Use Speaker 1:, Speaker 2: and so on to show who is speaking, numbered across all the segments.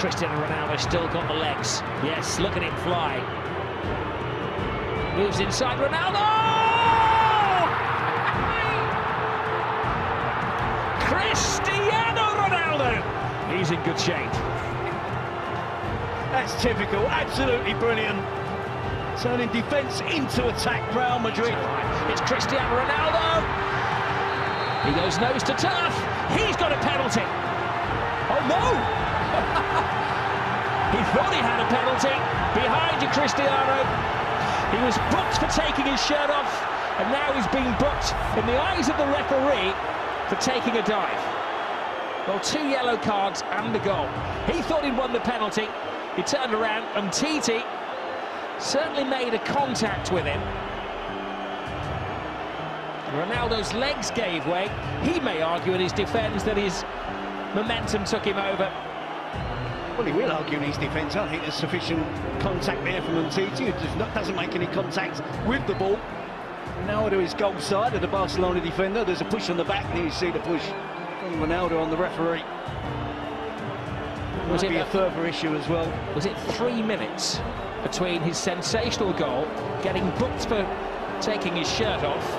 Speaker 1: Cristiano Ronaldo still got the legs. Yes, look at him fly. Moves inside Ronaldo! Cristiano Ronaldo! He's in good shape.
Speaker 2: That's typical, absolutely brilliant. Turning defence into attack, Real Madrid.
Speaker 1: It's Cristiano Ronaldo. He goes nose to turf. He's got a penalty. Oh no! He thought he had a penalty. Behind you, Cristiano. He was booked for taking his shirt off, and now he's being booked in the eyes of the referee for taking a dive. Well, 2 yellow cards and the goal. He thought he'd won the penalty. He turned around, and Titi certainly made a contact with him. Ronaldo's legs gave way. He may argue in his defence that his momentum took him over.
Speaker 2: Well, he will argue in his defence. I think there's sufficient contact there from Titi, who doesn't make any contact with the ball. Ronaldo is goal side of the Barcelona defender. There's a push on the back, and you see the push from Ronaldo on the referee. Was it a further issue as well?
Speaker 1: Was it 3 minutes between his sensational goal, getting booked for taking his shirt off?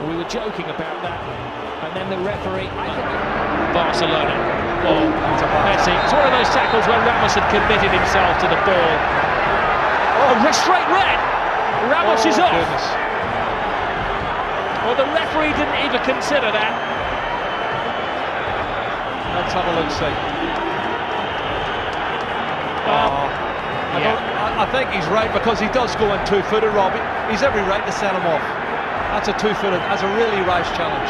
Speaker 1: We were joking about that, and then the referee. I think Barcelona. Oh, Messi. It's one of those tackles where Ramos had committed himself to the ball. Oh, straight red. Ramos is off. Goodness. Well, the referee didn't even consider that.
Speaker 3: Let's have a look, see. I think he's right, because he does go in two-footed, Robbie. He's every right to send him off. That's a two-footed, that's a really rash challenge.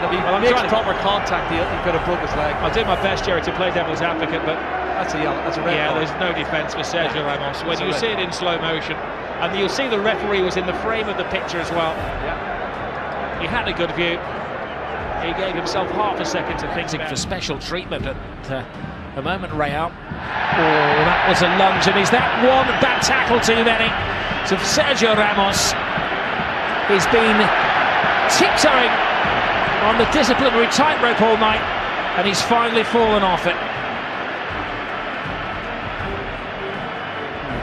Speaker 3: And if he makes proper contact, he could have broke his leg.
Speaker 1: I'll do my best, Jerry, to play devil's advocate, but
Speaker 3: that's a yellow, that's a red card.
Speaker 1: There's no defence for Sergio Ramos. When you see it in slow motion, and you'll see the referee was in the frame of the picture as well.
Speaker 3: Yeah.
Speaker 1: He had a good view. He gave himself half a second to think for special treatment at the moment, Real. Oh, that was a lunge, and is that one bad tackle too many? So Sergio Ramos has been tiptoeing on the disciplinary tightrope all night, and he's finally fallen off it.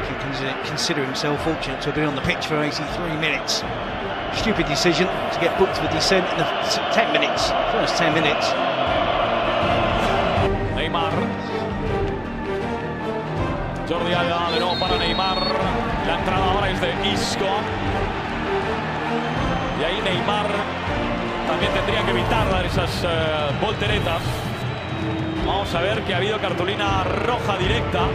Speaker 2: He can consider himself fortunate to be on the pitch for 83 minutes. Stupid decision to get booked for dissent in the 10 minutes, first 10 minutes.
Speaker 4: Neymar. Jordi Alba de nuevo para Neymar. La entrada ahora es de Isco. Y ahí Neymar también tendría que evitar dar esas volteretas. Vamos a ver que ha habido cartulina roja directa.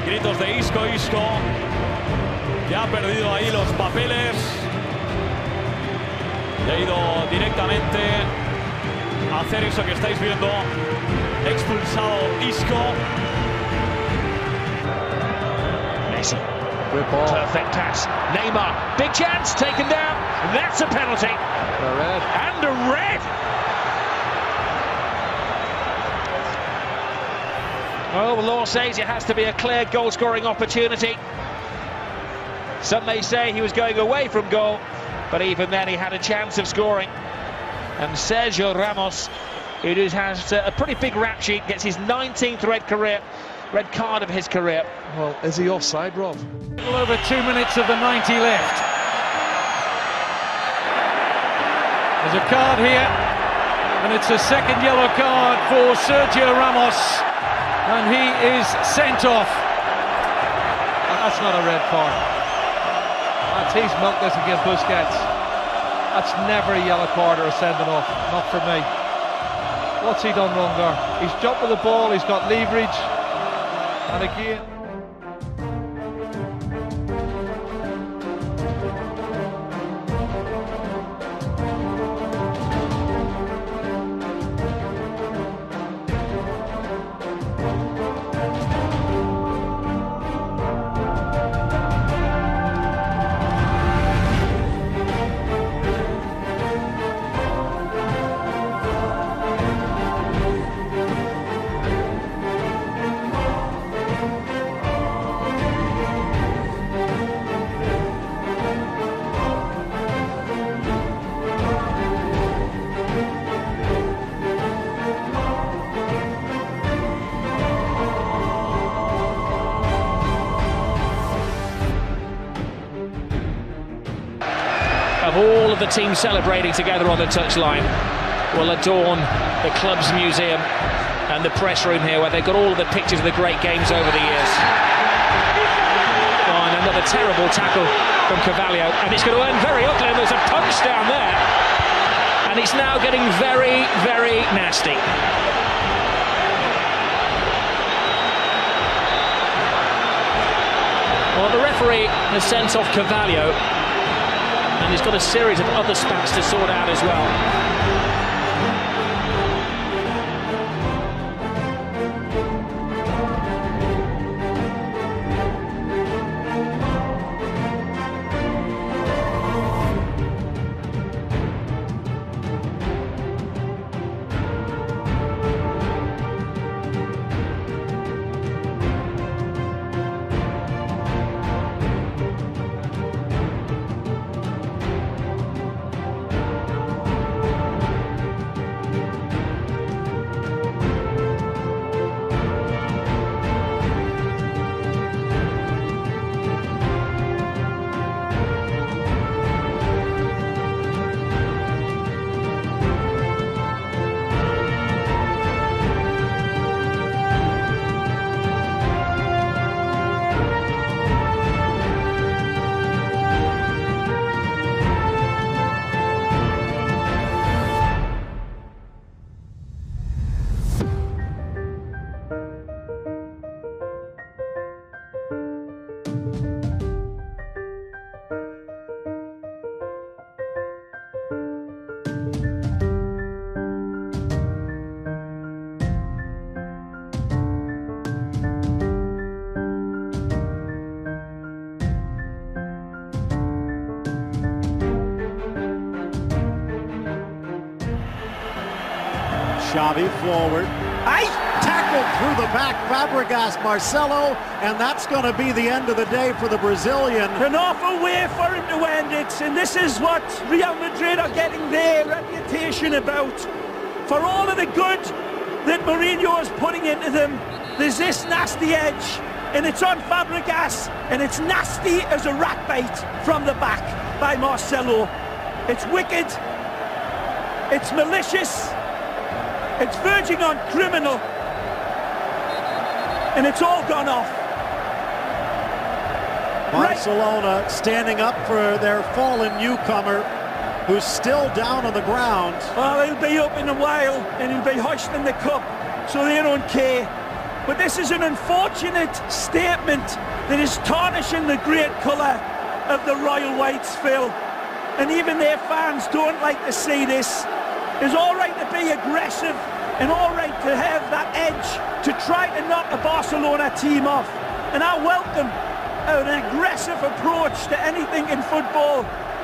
Speaker 4: Gritos de Isco, Isco. Ya ha perdido ahí los papeles. Y ha ido directamente a hacer eso que estáis viendo. Expulsado Isco.
Speaker 1: Messi. Perfect pass. Neymar. Big chance. Taken down. That's a penalty.
Speaker 3: A red.
Speaker 1: And a red. Well, the law says it has to be a clear goal-scoring opportunity. Some may say he was going away from goal, but even then he had a chance of scoring. And Sergio Ramos, who has a pretty big rap sheet, gets his 19th red card of his career.
Speaker 3: Well, is he offside, Rob?
Speaker 2: A little over 2 minutes of the 90 left. There's a card here, and it's a second yellow card for Sergio Ramos, and he is sent off.
Speaker 3: That's not a red card. He's milked this against Busquets. That's never a yellow card or a sending off, not for me. What's he done wrong there? He's jumped with the ball, he's got leverage, and again...
Speaker 1: the teams celebrating together on the touchline will adorn the club's museum and the press room here, where they've got all of the pictures of the great games over the years. Oh, and another terrible tackle from Carvalho, and it's going to end very ugly, and there's a punch down there, and it's now getting very, very nasty. Well, the referee has sent off Carvalho, and he's got a series of other spats to sort out as well.
Speaker 5: Xavi forward. Tackled through the back, Fabregas, Marcelo, and that's going to be the end of the day for the Brazilian.
Speaker 6: An awful way for him to end it, and this is what Real Madrid are getting their reputation about. For all of the good that Mourinho is putting into them, there's this nasty edge, and it's on Fabregas, and it's nasty as a rat bite from the back by Marcelo. It's wicked, it's malicious, it's verging on criminal, and it's all gone off.
Speaker 5: Barcelona standing up for their fallen newcomer, who's still down on the ground.
Speaker 6: Well, he'll be up in a while, and he'll be hoisting the cup, so they don't care. But this is an unfortunate statement that is tarnishing the great colour of the Royal Whites, Phil. And even their fans don't like to see this. It's all right to be aggressive and all right to have that edge to try to knock a Barcelona team off. And I welcome an aggressive approach to anything in football.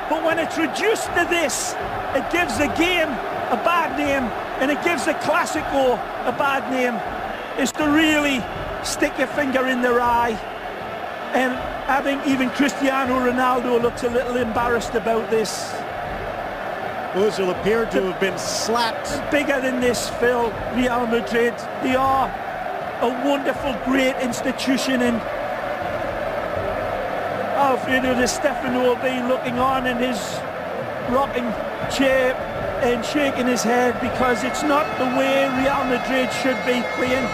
Speaker 6: But when it's reduced to this, it gives the game a bad name, and it gives the Clásíco a bad name. Is to really stick your finger in their eye. And I think even Cristiano Ronaldo looks a little embarrassed about this.
Speaker 5: Ozil appeared to have been slapped.
Speaker 6: Bigger than this, Phil, Real Madrid. They are a wonderful, great institution, and Alfredo Di Stefano will be looking on in his rocking chair and shaking his head, because it's not the way Real Madrid should be playing.